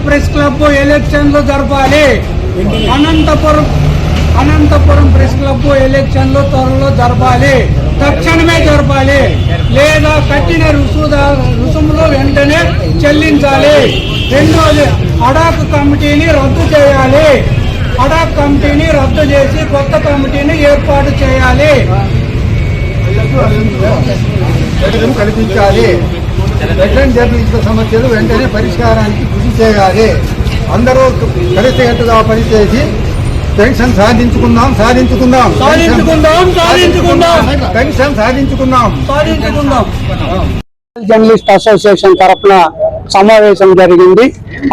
Press club ఎలక్షన్లు జరపాలి. Anantapuram press club ఎలక్షన్లు త్వరలో జరపాలి, తక్షణమే జరపాలి. లేదా కట్టిన రుసుములు వెంటనే చెల్లించాలి. రెండోది అడాక్ కమిటీని రద్దు చేయాలి. అడాక్ కమిటీని రద్దు చేసి కొత్త కమిటీని ఏర్పాటు చేయాలి, కల్పించాలి. వెటరన్ జర్నలిస్టుల సమస్యలు వెంటనే పరిష్కారానికి కృషి చేయాలి. అందరూ కలిసికట్టుగా పనిచేసి పెన్షన్ సాధించుకుందాం. జర్నలిస్ట్ అసోసియేషన్ తరఫున సమావేశం జరిగింది.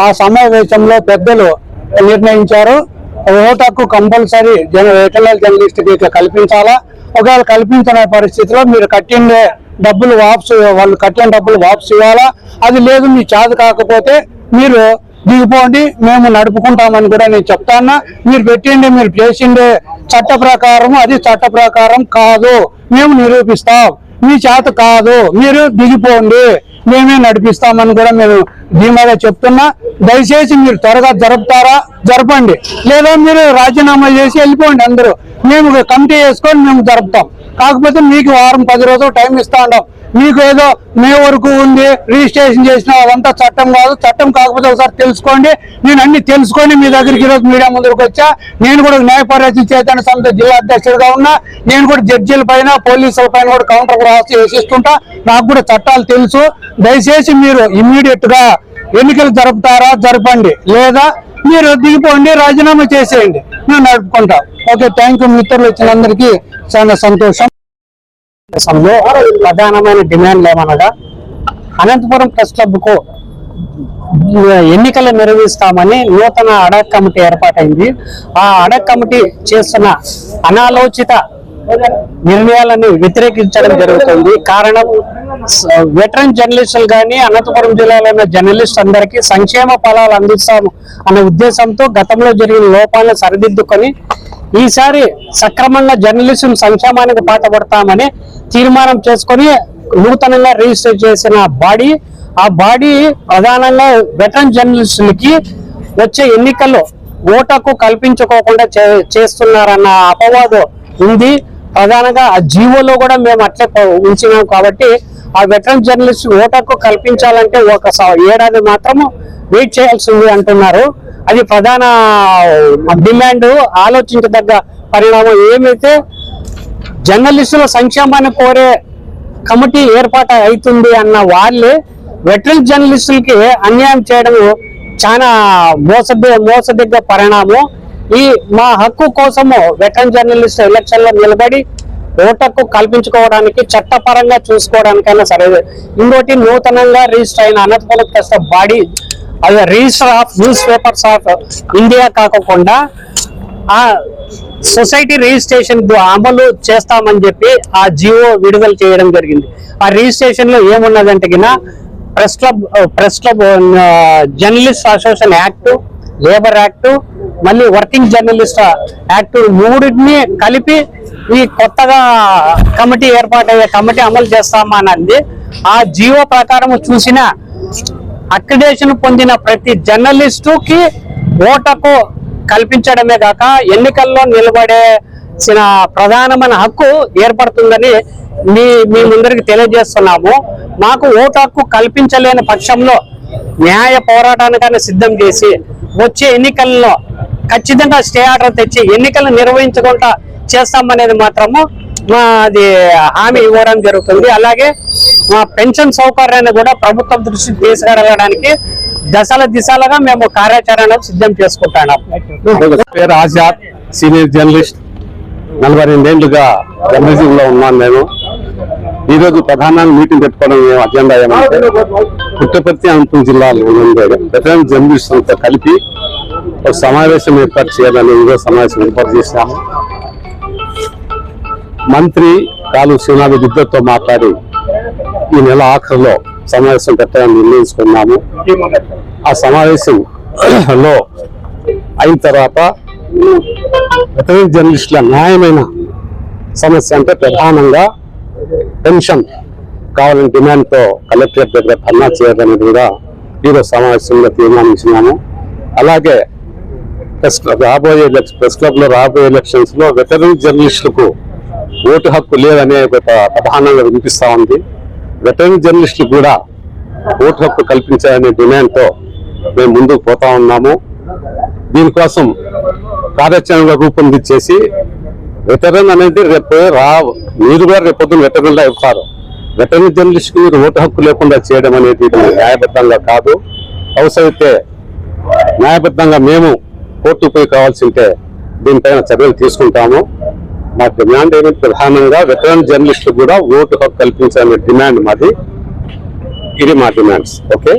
ఆ సమావేశంలో పెద్దలు నిర్ణయించారు, ఓటు హక్కు కంపల్సరీ రిటైల్ జర్నలిస్ట్ కి కల్పించాలా. ఒకవేళ కల్పించిన పరిస్థితిలో మీరు కట్టిన డబ్బులు వాపసు ఇవ్వాలా. అది లేదు మీ చేత కాకపోతే మీరు దిగిపోండి, మేము నడుపుకుంటామని కూడా నేను చెప్తాను. మీరు పెట్టిండే మీరు చేసిండే చట్ట ప్రకారం అది చట్ట ప్రకారం కాదు, మేము నిరూపిస్తాం. మీ చేత కాదు, మీరు దిగిపోండి, మేమే నడిపిస్తామని కూడా మేము ధీమాగా చెప్తున్నా. దయచేసి మీరు త్వరగా జరపండి, లేదా మీరు రాజీనామా చేసి వెళ్ళిపోండి. అందరూ మేము కమిటీ వేసుకొని మేము జరుపుతాం. కాకపోతే మీకు వారం 10 రోజులు టైం ఇస్తా ఉంటాం. మీకు ఏదో మే వరకు ఉంది, రిజిస్ట్రేషన్ చేసిన అదంతా చట్టం కాదు. చట్టం కాకపోతే ఒకసారి తెలుసుకోండి. నేను అన్ని తెలుసుకొని మీ దగ్గరికి ఈరోజు మీడియా ముందుకు వచ్చా. నేను కూడా న్యాయ పరిరక్షణ చైతన్య సమితి జిల్లా అధ్యక్షుడిగా ఉన్నా. నేను కూడా జడ్జీల పైన పోలీసుల పైన కూడా కౌంటర్ రాసి వేసిస్తుంటా. నాకు కూడా చట్టాలు తెలుసు. దయచేసి మీరు ఇమ్మీడియట్ గా ఎన్నికలు జరపండి, లేదా మీరు దిగిపోండి, రాజీనామా చేసేయండి, మేము నడుపుకుంటాం. Okay, thank you. మిత్రులు వచ్చినందరికీ చాలా సంతోషం. ప్రధానమైన డిమాండ్లు ఏమనగా అనంతపురం ప్రెస్ క్లబ్ కు ఎన్నికలు నిర్వహిస్తామని నూతన అడాక్ కమిటీ ఏర్పాటైంది. ఆ అడాక్ కమిటీ చేస్తున్న అనాలోచిత నిర్ణయాలను వ్యతిరేకించడం జరుగుతుంది. కారణం వెటరన్ జర్నలిస్టులు కానీ అనంతపురం జిల్లాలో ఉన్న జర్నలిస్ట్ అందరికీ సంక్షేమ ఫలాలు అందిస్తాము అనే ఉద్దేశంతో గతంలో జరిగిన లోపాలను సరిదిద్దుకొని ఈసారి సక్రమంగా జర్నలిస్టుల సంక్షేమానికి పాటుపడతామని తీర్మానం చేసుకొని నూతనంగా రిజిస్టర్ చేసిన ఆ బాడీ ప్రధానంగా వెటరన్ జర్నలిస్టులకి వచ్చే ఎన్నికల్లో ఓటకు కల్పించుకోకుండా చేస్తున్నారన్న అపవాదం ఉంది. ప్రధానంగా ఆ జీవోలో కూడా మేము అట్లే ఉంచినాం. కాబట్టి ఆ వెటరన్ జర్నలిస్ట్ ఓటకు కల్పించాలంటే ఒక ఏడాది మాత్రము వెయిట్ చేయాల్సింది అంటున్నారు. అది ప్రధాన డిమాండ్. ఆలోచించదగ్గ పరిణామం ఏమైతే జర్నలిస్టుల సంక్షేమాన్ని కోరే కమిటీ ఏర్పాటు అవుతుంది అన్న వాళ్ళే వెటరన్ జర్నలిస్టులకి అన్యాయం చేయడం చాలా మోసదగ్గ పరిణామం. మా హక్కు కోసము వెటరన్ జర్నలిస్ట్ ఎలక్షన్ లో నిలబడి ఓటకు కల్పించుకోవడానికి చట్టపరంగా చూసుకోవడానికైనా సరే. ఇంకోటి నూతనంగా రిజిస్టర్ అయిన అనంతపురం ప్రెస్ బాడీ అది register of news papers of India కాకుండా ఆ సొసైటీ రిజిస్ట్రేషన్ అమలు చేస్తామని చెప్పి ఆ జియో విడుదల చేయడం జరిగింది. ఆ రిజిస్ట్రేషన్ లో ఏమున్నదంటే press club journalist association act, labour act, మళ్ళీ వర్కింగ్ జర్నలిస్ట్ యాక్ట్ మూడింటిని కలిపి ఈ కొత్తగా కమిటీ ఏర్పాటయ్యే కమిటీ అమలు చేస్తామన్నది. ఆ జియో ప్రకారం చూసిన అక్రిడేషన్ పొందిన ప్రతి జర్నలిస్టుకి ఓటకు కల్పించడమే కాక ఎన్నికల్లో నిలబడేసిన ప్రధానమైన హక్కు ఏర్పడుతుందని మీ ముందరికి తెలియజేస్తున్నాము. మాకు ఓటు హక్కు కల్పించలేని పక్షంలో న్యాయ పోరాటానికైనా సిద్ధం చేసి వచ్చే ఎన్నికల్లో ఖచ్చితంగా స్టే ఆర్డర్ తెచ్చి ఎన్నికలు నిర్వహించకుండా చేస్తామనేది మాత్రము అది హామీ ఇవ్వడం జరుగుతుంది. అలాగే మా పెన్షన్ సౌకర్యాన్ని కూడా ప్రభుత్వం దృష్టికి తీసుకెళ్ళడానికి దిశలుగా మేము కార్యాచరణ సిద్ధం చేసుకుంటున్నాం. పేరు ఆజాద్, సీనియర్ జర్నలిస్ట్, 42 ఏళ్లుగా జర్నలిజం లో ఉన్నాను. నేను ఈరోజు ప్రధానంగా మీటింగ్ పెట్టుకోవడం అజెండా ఏమంటే పుట్టపర్తి అనంతపురం జిల్లాలో వెటరన్ జర్నలిస్టులతో కలిపి ఒక సమావేశం ఏర్పాటు చేయాలని ఈరోజు సమావేశం ఏర్పాటు చేశాము. మంత్రి కాలు శ్రీనాథ్ ఇద్దరితో మాట్లాడి ఈ నెల ఆఖరిలో సమావేశం పెట్టాలని నిర్ణయించుకున్నాము. ఆ సమావేశంలో అయిన తర్వాత వెటరన్ జర్నలిస్టుల న్యాయమైన సమస్య అంటే ప్రధానంగా పెన్షన్ కావాలని డిమాండ్తో కలెక్టరేట్ దగ్గర ధర్నా చేయాలని కూడా ఈరోజు సమావేశంలో తీర్మానించినాము. అలాగే ప్రెస్ క్లబ్ లో రాబోయే ఎలక్షన్స్ లో వెటరన్ జర్నలిస్టులకు ఓటు హక్కు లేదనే ప్రధానంగా వినిపిస్తా ఉంది. వెటరన్ జర్నలిస్టులు కూడా ఓటు హక్కు కల్పించాలనే డిమాండ్ తో మేము ముందుకు పోతా ఉన్నాము. దీనికోసం కార్యాచరణ రూపొందించేసి వెటరన్ అనేది మీరు కూడా రేపొద్దున వెటరన్లో అవుతారు. వెటరన్ జర్నలిస్ట్ మీరు ఓటు హక్కు లేకుండా చేయడం అనేది న్యాయబద్ధంగా కాదు. అవసరమైతే న్యాయబద్ధంగా మేము కోర్టు పోయి కావాల్సి ఉంటే దీనిపైన చర్యలు తీసుకుంటాము. మా డిమాండ్ ఏమిటి? ప్రధానంగా వెటరన్ జర్నలిస్టులు కూడా ఓటు హక్కు కల్పించాలనే డిమాండ్ మాది. ఇది మా డిమాండ్స్. ఓకే.